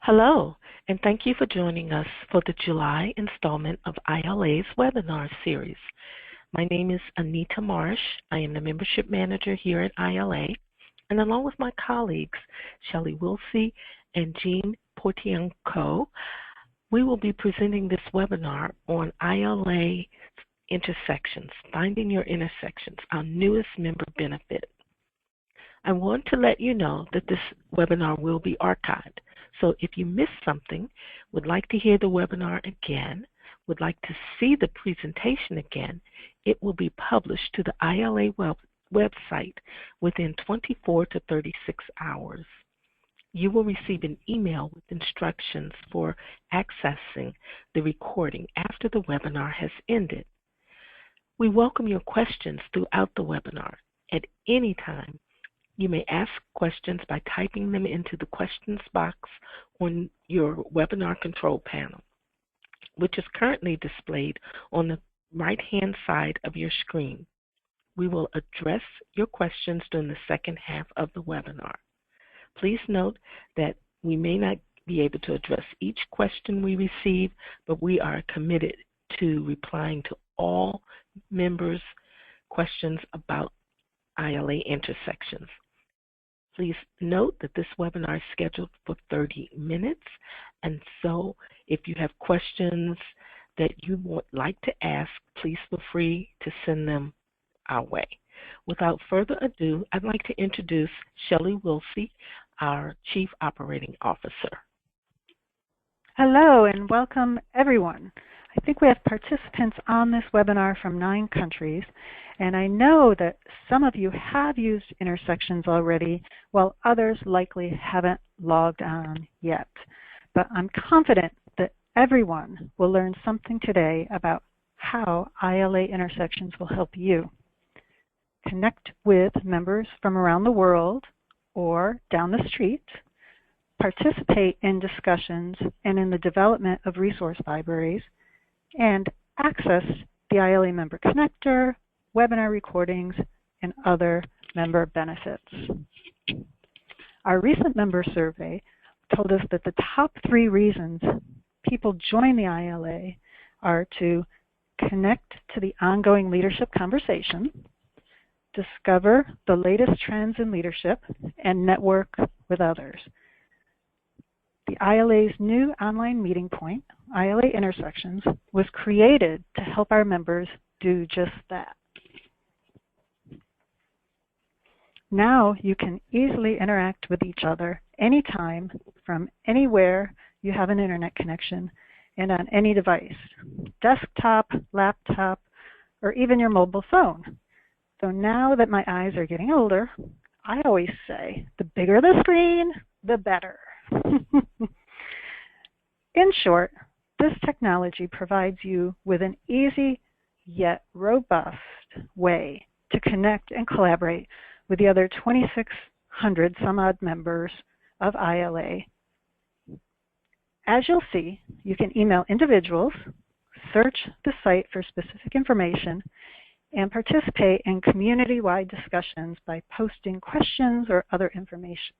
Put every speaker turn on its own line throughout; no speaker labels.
Hello, and thank you for joining us for the July installment of ILA's webinar series. My name is Anita Marsh. I am the Membership Manager here at ILA, and along with my colleagues, Shelley Wilsey and Jean Portianco, we will be presenting this webinar on ILA Intersections, Finding Your Intersections, our newest member benefit. I want to let you know that this webinar will be archived. So if you missed something, would like to hear the webinar again, would like to see the presentation again, it will be published to the ILA website within 24 to 36 hours. You will receive an email with instructions for accessing the recording after the webinar has ended. We welcome your questions throughout the webinar. At any time, you may ask questions by typing them into the questions box on your webinar control panel, which is currently displayed on the right-hand side of your screen. We will address your questions during the second half of the webinar. Please note that we may not be able to address each question we receive, but we are committed to replying to all members' questions about ILA intersections. Please note that this webinar is scheduled for 30 minutes, and so if you have questions that you would like to ask, please feel free to send them our way. Without further ado, I'd like to introduce Shelley Wilsey, our Chief Operating Officer.
Hello and welcome everyone. I think we have participants on this webinar from 9 countries, and I know that some of you have used intersections already, while others likely haven't logged on yet. But I'm confident that everyone will learn something today about how ILA intersections will help you connect with members from around the world or down the street, participate in discussions and in the development of resource libraries, and access the ILA Member Connector, webinar recordings, and other member benefits. Our recent member survey told us that the top 3 reasons people join the ILA are to connect to the ongoing leadership conversation, discover the latest trends in leadership, and network with others. The ILA's new online meeting point, ILA Intersections, was created to help our members do just that. Now you can easily interact with each other anytime from anywhere you have an internet connection and on any device, desktop, laptop, or even your mobile phone. So now that my eyes are getting older, I always say the bigger the screen, the better. In short, this technology provides you with an easy yet robust way to connect and collaborate with the other 2,600 some odd members of ILA. As you'll see, you can email individuals, search the site for specific information, and participate in community-wide discussions by posting questions or other information.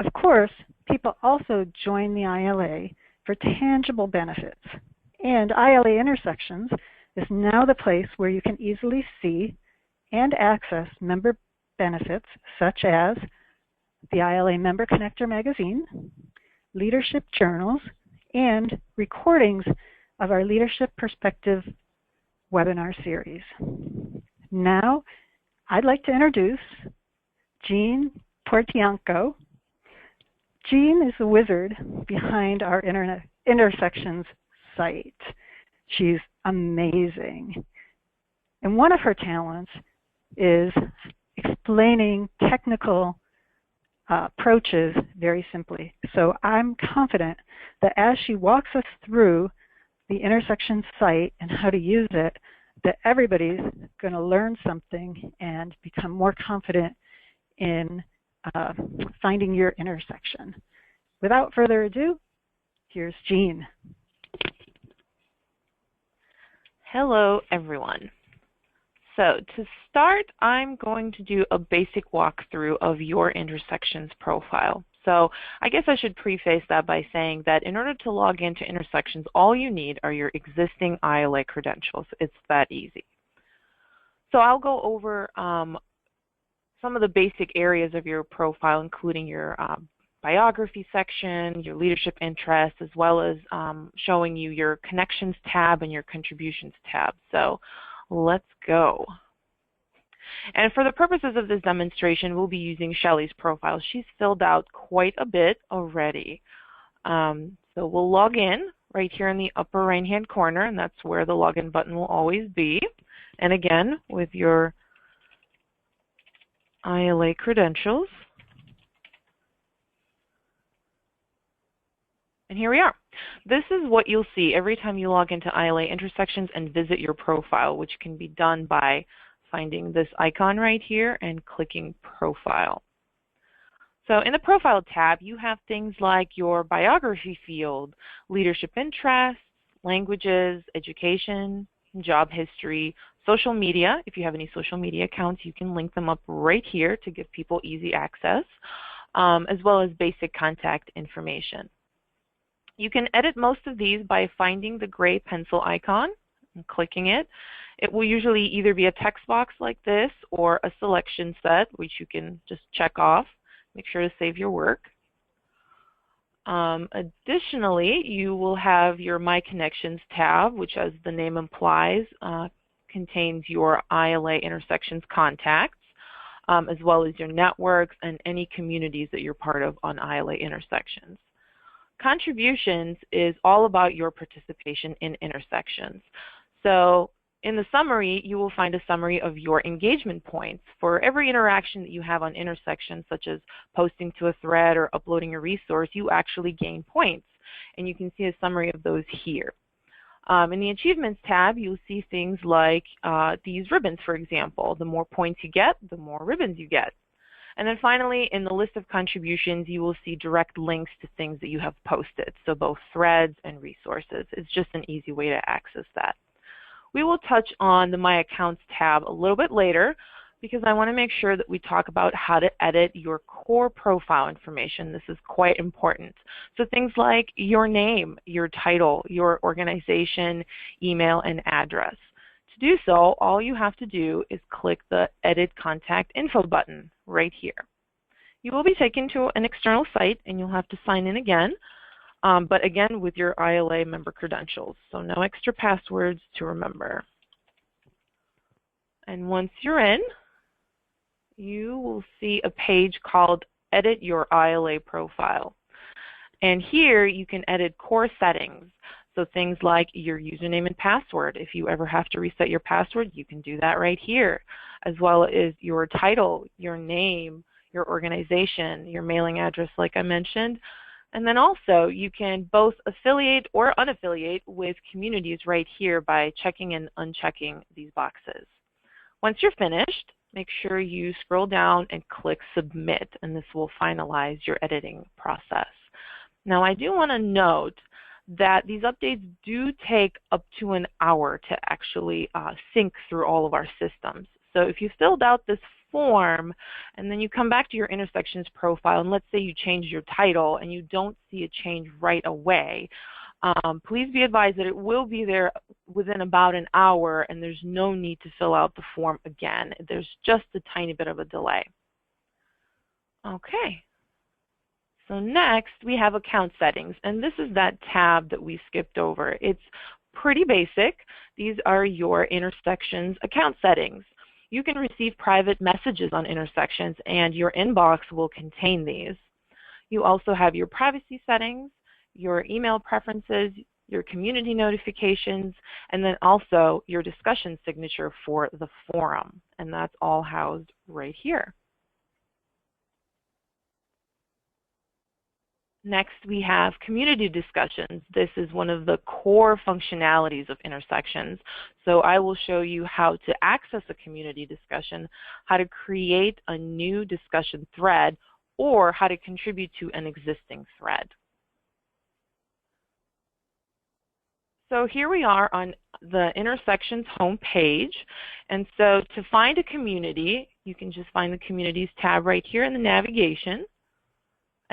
Of course, people also join the ILA for tangible benefits, and ILA Intersections is now the place where you can easily see and access member benefits such as the ILA Member Connector magazine, leadership journals, and recordings of our Leadership Perspective webinar series. Now, I'd like to introduce Jean Portianco. Jean is the wizard behind our Intersections site. She's amazing. And one of her talents is explaining technical approaches very simply. So I'm confident that as she walks us through the Intersections site and how to use it, that everybody's going to learn something and become more confident in finding your intersection. Without further ado, here's Jean.
Hello, everyone. So to start, I'm going to do a basic walkthrough of your Intersections profile. So I guess I should preface that by saying that in order to log into Intersections, all you need are your existing ILA credentials. It's that easy. So I'll go over some of the basic areas of your profile, including your biography section, your leadership interests, as well as showing you your connections tab and your contributions tab. So let's go. And for the purposes of this demonstration, we'll be using Shelley's profile. She's filled out quite a bit already. So we'll log in right here in the upper right-hand corner, and that's where the login button will always be. And again, with your ILA credentials. And here we are. This is what you'll see every time you log into ILA Intersections and visit your profile, which can be done by finding this icon right here and clicking Profile. So in the Profile tab, you have things like your biography field, leadership interests, languages, education, job history, social media. If you have any social media accounts, you can link them up right here to give people easy access, as well as basic contact information. You can edit most of these by finding the gray pencil icon and clicking it. It will usually either be a text box like this or a selection set, which you can just check off. Make sure to save your work. Additionally, you will have your My Connections tab, which, as the name implies, contains your ILA Intersections contacts, as well as your networks and any communities that you're part of on ILA Intersections. Contributions is all about your participation in Intersections. So in the summary, you will find a summary of your engagement points. For every interaction that you have on Intersections, such as posting to a thread or uploading a resource, you actually gain points. And you can see a summary of those here. In the Achievements tab, you'll see things like these ribbons, for example. The more points you get, the more ribbons you get. And then finally, in the list of contributions, you will see direct links to things that you have posted, so both threads and resources. It's just an easy way to access that. We will touch on the My Accounts tab a little bit later because I want to make sure that we talk about how to edit your core profile information. This is quite important. So things like your name, your title, your organization, email, and address. To do so, all you have to do is click the Edit Contact Info button right here. You will be taken to an external site and you'll have to sign in again, but again with your ILA member credentials, so no extra passwords to remember. And once you're in, you will see a page called Edit Your ILA Profile. And here you can edit core settings. So things like your username and password. If you ever have to reset your password, you can do that right here, as well as your title, your name, your organization, your mailing address like I mentioned. And then also you can both affiliate or unaffiliate with communities right here by checking and unchecking these boxes. Once you're finished, make sure you scroll down and click Submit, and this will finalize your editing process. Now I do want to note that these updates do take up to an hour to actually sync through all of our systems. So if you filled out this form and then you come back to your Intersections profile and let's say you change your title and you don't see a change right away, please be advised that it will be there within about an hour and there's no need to fill out the form again. There's just a tiny bit of a delay. Okay. So next we have account settings, and this is that tab that we skipped over. It's pretty basic. These are your Intersections account settings. You can receive private messages on Intersections and your inbox will contain these. You also have your privacy settings, your email preferences, your community notifications, and then also your discussion signature for the forum, and that's all housed right here. Next, we have community discussions. This is one of the core functionalities of Intersections. So I will show you how to access a community discussion, how to create a new discussion thread, or how to contribute to an existing thread. So here we are on the Intersections homepage. And so to find a community, you can just find the Communities tab right here in the navigation.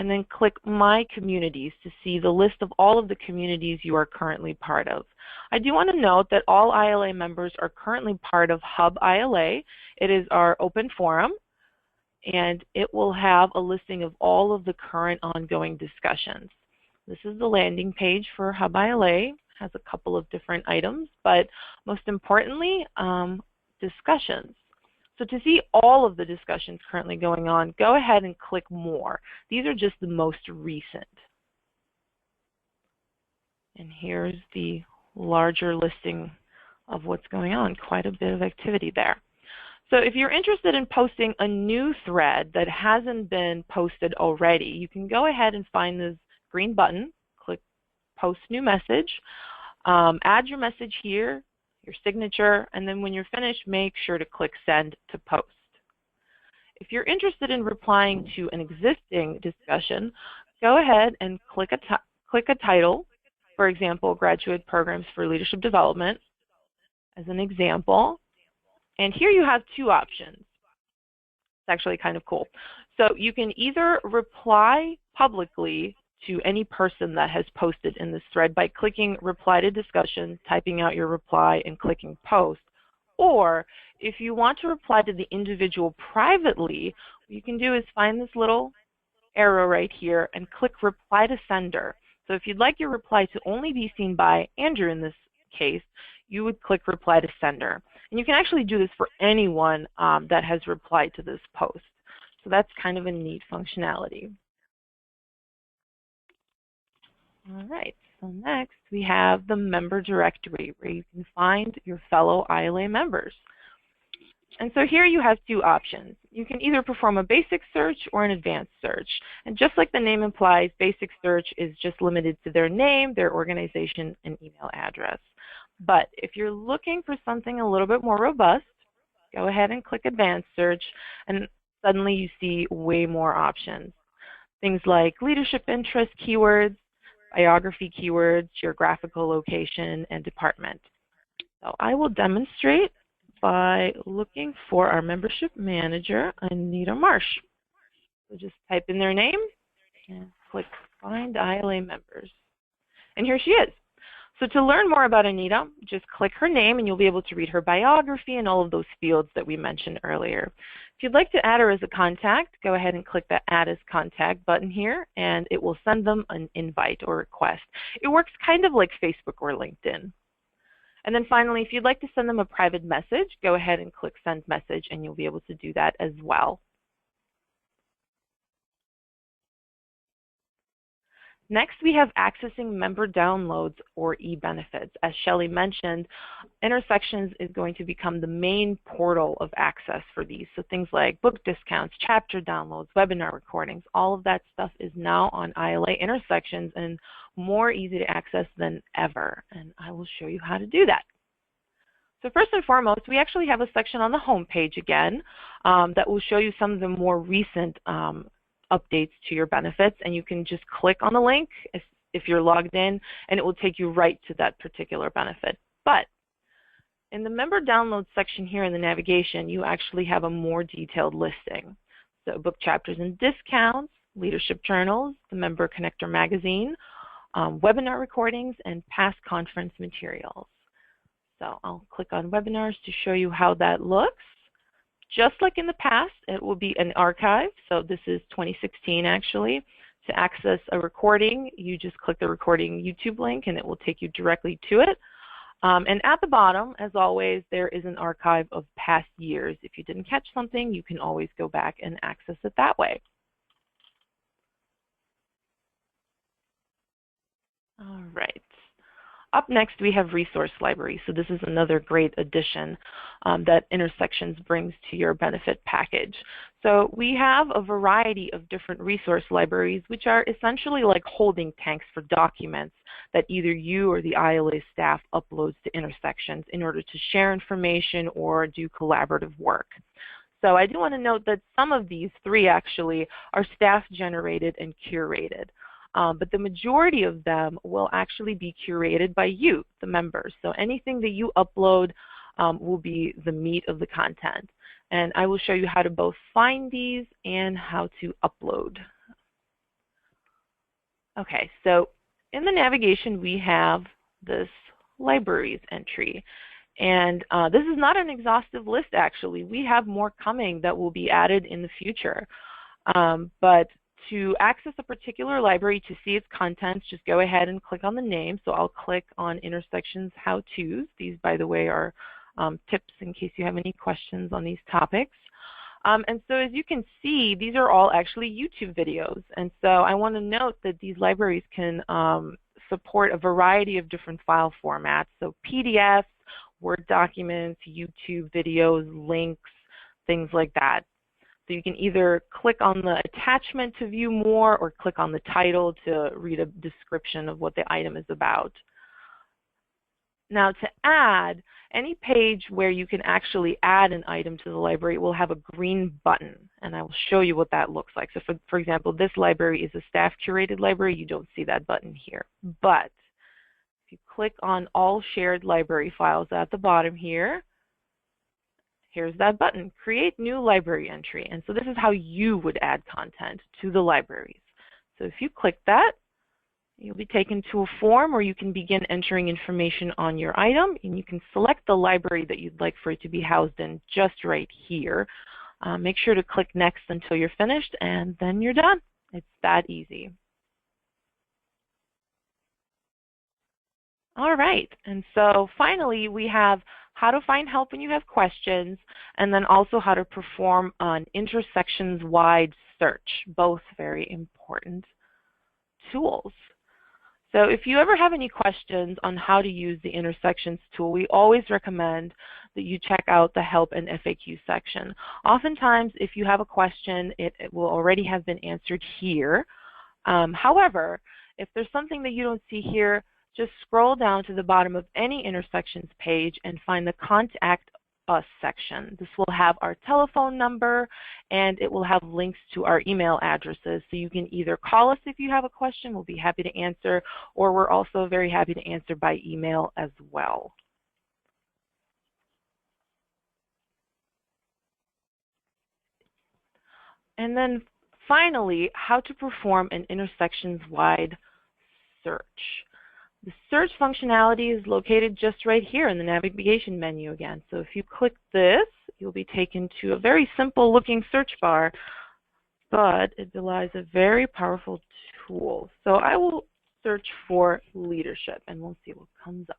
and then click My Communities to see the list of all of the communities you are currently part of. I do want to note that all ILA members are currently part of Hub ILA. It is our open forum, and it will have a listing of all of the current ongoing discussions. This is the landing page for Hub ILA. It has a couple of different items, but most importantly, discussions. So to see all of the discussions currently going on, go ahead and click More. These are just the most recent. And here's the larger listing of what's going on. Quite a bit of activity there. So if you're interested in posting a new thread that hasn't been posted already, you can go ahead and find this green button, click Post New Message, add your message here, your signature, and then when you're finished, make sure to click Send to Post. If you're interested in replying to an existing discussion, go ahead and click a title, for example, Graduate Programs for Leadership Development, as an example. And here you have two options. It's actually kind of cool. So you can either reply publicly to any person that has posted in this thread by clicking Reply to Discussion, typing out your reply, and clicking Post. Or if you want to reply to the individual privately, what you can do is find this little arrow right here and click Reply to Sender. So if you'd like your reply to only be seen by Andrew in this case, you would click Reply to Sender. And you can actually do this for anyone that has replied to this post. So that's kind of a neat functionality. All right, so next we have the member directory where you can find your fellow ILA members. And so here you have two options. You can either perform a basic search or an advanced search. And just like the name implies, basic search is just limited to their name, their organization, and email address. But if you're looking for something a little bit more robust, go ahead and click advanced search, and suddenly you see way more options. Things like leadership interest keywords, biography keywords, geographical location, and department. So I will demonstrate by looking for our membership manager, Anita Marsh. So just type in their name and click Find ILA Members. And here she is. So to learn more about Anita, just click her name and you'll be able to read her biography and all of those fields that we mentioned earlier. If you'd like to add her as a contact, go ahead and click the Add as Contact button here and it will send them an invite or request. It works kind of like Facebook or LinkedIn. And then finally, if you'd like to send them a private message, go ahead and click Send Message and you'll be able to do that as well. Next, we have accessing member downloads or Ebenefits. As Shelley mentioned, Intersections is going to become the main portal of access for these. So things like book discounts, chapter downloads, webinar recordings, all of that stuff is now on ILA Intersections and more easy to access than ever. And I will show you how to do that. So first and foremost, we actually have a section on the home page again that will show you some of the more recent updates to your benefits, and you can just click on the link if you're logged in and it will take you right to that particular benefit. But in the member downloads section here in the navigation, you actually have a more detailed listing. So book chapters and discounts, leadership journals, the member connector magazine, webinar recordings, and past conference materials. So I'll click on webinars to show you how that looks. Just like in the past, it will be an archive. So this is 2016 actually. To access a recording, you just click the recording YouTube link and it will take you directly to it. And at the bottom, as always, there is an archive of past years. If you didn't catch something, you can always go back and access it that way. All right. Up next, we have Resource Library. So this is another great addition that Intersections brings to your benefit package. So we have a variety of different resource libraries, which are essentially like holding tanks for documents that either you or the ILA staff uploads to Intersections in order to share information or do collaborative work. So I do want to note that some of these three actually are staff generated and curated. But the majority of them will actually be curated by you, the members. So anything that you upload will be the meat of the content. And I will show you how to both find these and how to upload. Okay, so in the navigation we have this libraries entry. And this is not an exhaustive list, actually. We have more coming that will be added in the future. But to access a particular library to see its contents, just go ahead and click on the name. So I'll click on Intersections How-Tos. These, by the way, are tips in case you have any questions on these topics. And so as you can see, these are all actually YouTube videos. And so I want to note that these libraries can support a variety of different file formats. So PDFs, Word documents, YouTube videos, links, things like that. So you can either click on the attachment to view more or click on the title to read a description of what the item is about. Now to add, any page where you can actually add an item to the library will have a green button, and I will show you what that looks like. So for example, this library is a staff curated library. You don't see that button here. But if you click on all shared library files at the bottom here, here's that button, create new library entry. And so this is how you would add content to the libraries. So if you click that, you'll be taken to a form where you can begin entering information on your item, and you can select the library that you'd like for it to be housed in just right here. Make sure to click next until you're finished, and then you're done. It's that easy. All right, and so finally we have how to find help when you have questions, and then also how to perform an intersections-wide search, both very important tools. So if you ever have any questions on how to use the intersections tool, we always recommend that you check out the help and FAQ section. Oftentimes, if you have a question, it will already have been answered here. However, if there's something that you don't see here, just scroll down to the bottom of any intersections page and find the Contact Us section. This will have our telephone number, and it will have links to our email addresses. So you can either call us if you have a question, we'll be happy to answer, or we're also very happy to answer by email as well. And then finally, how to perform an intersections-wide search. The search functionality is located just right here in the navigation menu again. So if you click this, you'll be taken to a very simple looking search bar, but it belies a very powerful tool. So I will search for leadership, and we'll see what comes up.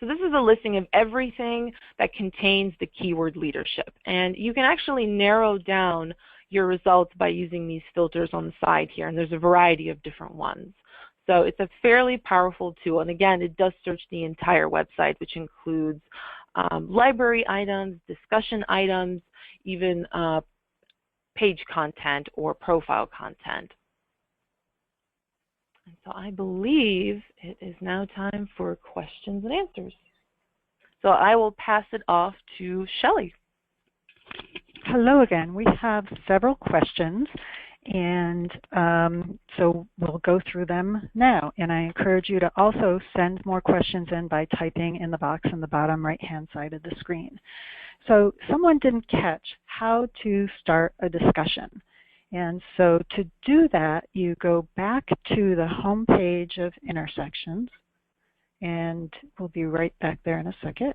So this is a listing of everything that contains the keyword leadership. And you can actually narrow down your results by using these filters on the side here, and there's a variety of different ones. So it's a fairly powerful tool, and again, it does search the entire website, which includes library items, discussion items, even page content or profile content. And so I believe it is now time for questions and answers. So I will pass it off to Shelley.
Hello again. We have several questions, and so we'll go through them now. And I encourage you to also send more questions in by typing in the box in the bottom right-hand side of the screen. So someone didn't catch how to start a discussion. And so to do that, you go back to the home page of Intersections, and we'll be right back there in a second.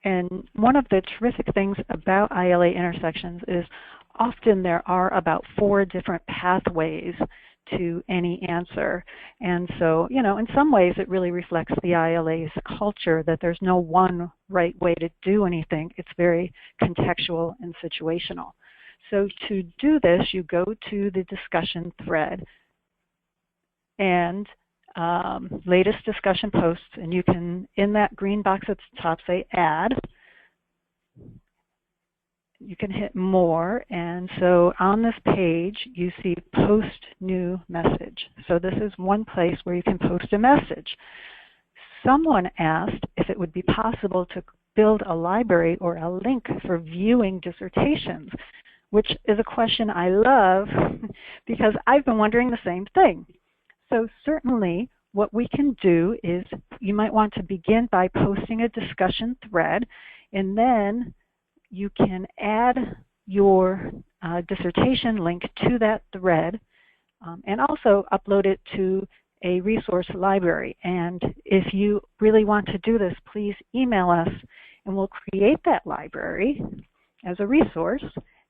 And one of the terrific things about ILA Intersections is often there are about 4 different pathways to any answer. And so, you know, in some ways it really reflects the ILA's culture that there's no one right way to do anything. It's very contextual and situational. So to do this, you go to the discussion thread and latest discussion posts, and you can, in that green box at the top, say add. You can hit more, and so on this page you see post new message. So this is one place where you can post a message. Someone asked if it would be possible to build a library or a link for viewing dissertations, which is a question I love because I've been wondering the same thing. So certainly what we can do is you might want to begin by posting a discussion thread, and then you can add your dissertation link to that thread, and also upload it to a resource library. And if you really want to do this, please email us and we'll create that library as a resource.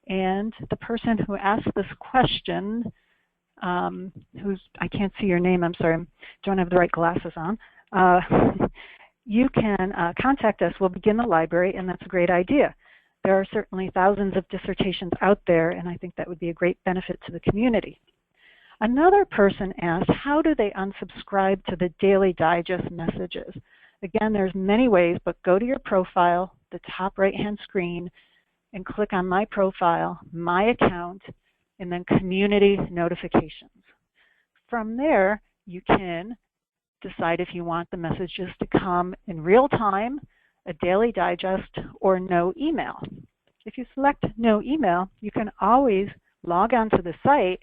And the person who asked this question, I can't see your name, I'm sorry, I don't have the right glasses on. You can contact us. We'll begin the library, and that's a great idea. There are certainly thousands of dissertations out there, and I think that would be a great benefit to the community. Another person asked, how do they unsubscribe to the Daily Digest messages? Again, there's many ways, but go to your profile, the top right-hand screen, and click on My Profile, My Account, and then Community Notifications. From there, you can decide if you want the messages to come in real time, a Daily Digest, or no email. If you select no email, you can always log onto the site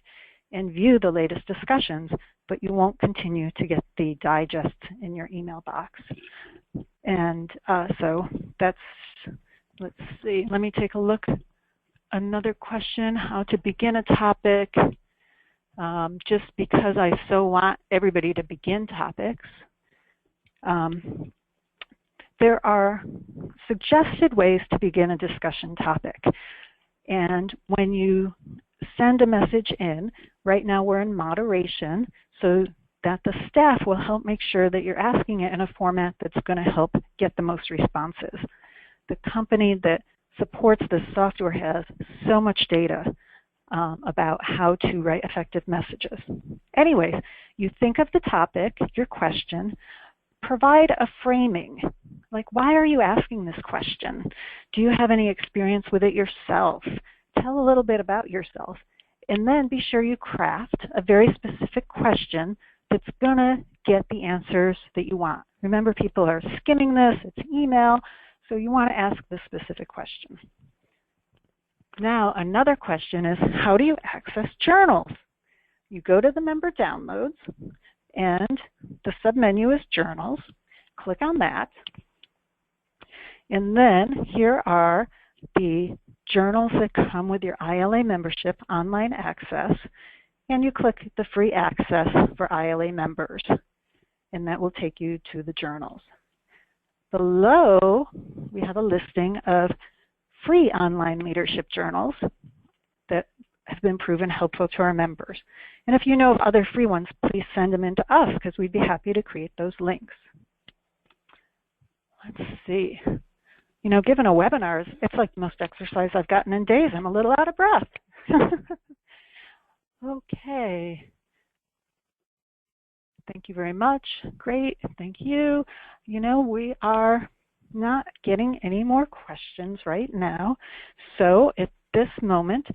and view the latest discussions, but you won't continue to get the digests in your email box. And so that's, let's see, let me take a look. Another question, how to begin a topic. Just because I so want everybody to begin topics. There are suggested ways to begin a discussion topic. And when you send a message in, right now we're in moderation, so that the staff will help make sure that you're asking it in a format that's going to help get the most responses. The company that supports this software has so much data about how to write effective messages. Anyways, you think of the topic, your question, provide a framing. Like, why are you asking this question? Do you have any experience with it yourself? Tell a little bit about yourself. And then be sure you craft a very specific question that's going to get the answers that you want. Remember, people are skimming this, it's email, so you want to ask the specific question. Now, another question is, how do you access journals? You go to the member downloads, and the submenu is journals. Click on that. And then here are the journals that come with your ILA membership, online access, and you click the free access for ILA members, and that will take you to the journals. Below, we have a listing of free online leadership journals that have been proven helpful to our members. And if you know of other free ones, please send them in to us because we'd be happy to create those links. Let's see. You know, given a webinar, it's like the most exercise I've gotten in days. I'm a little out of breath. Okay. Thank you very much. Great. Thank you. You know, we are not getting any more questions right now. So at this moment,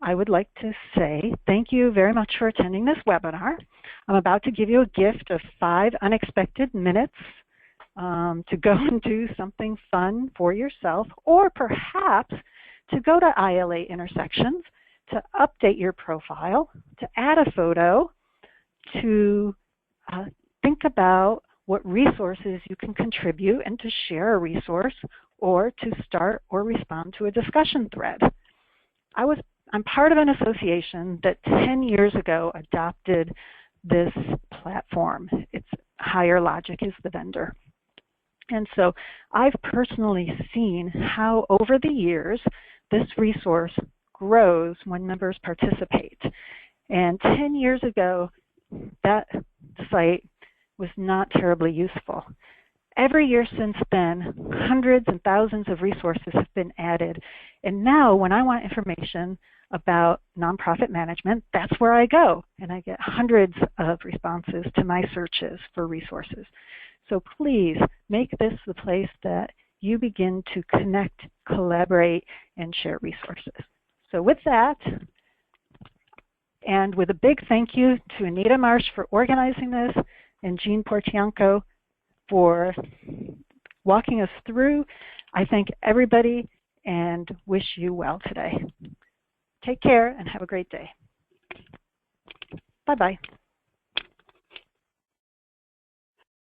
I would like to say thank you very much for attending this webinar. I'm about to give you a gift of 5 unexpected minutes to go and do something fun for yourself, or perhaps to go to ILA Intersections, to update your profile, to add a photo, to think about what resources you can contribute and to share a resource, or to start or respond to a discussion thread. I'm part of an association that 10 years ago adopted this platform. It's Higher Logic is the vendor. And so I've personally seen how over the years this resource grows when members participate. And 10 years ago, that site was not terribly useful. Every year since then, hundreds and thousands of resources have been added. And now when I want information about nonprofit management, that's where I go. And I get hundreds of responses to my searches for resources. So please make this the place that you begin to connect, collaborate, and share resources. So with that, and with a big thank you to Anita Marsh for organizing this, and Jean Portianco for walking us through, I thank everybody and wish you well today. Take care and have a great day. Bye-bye.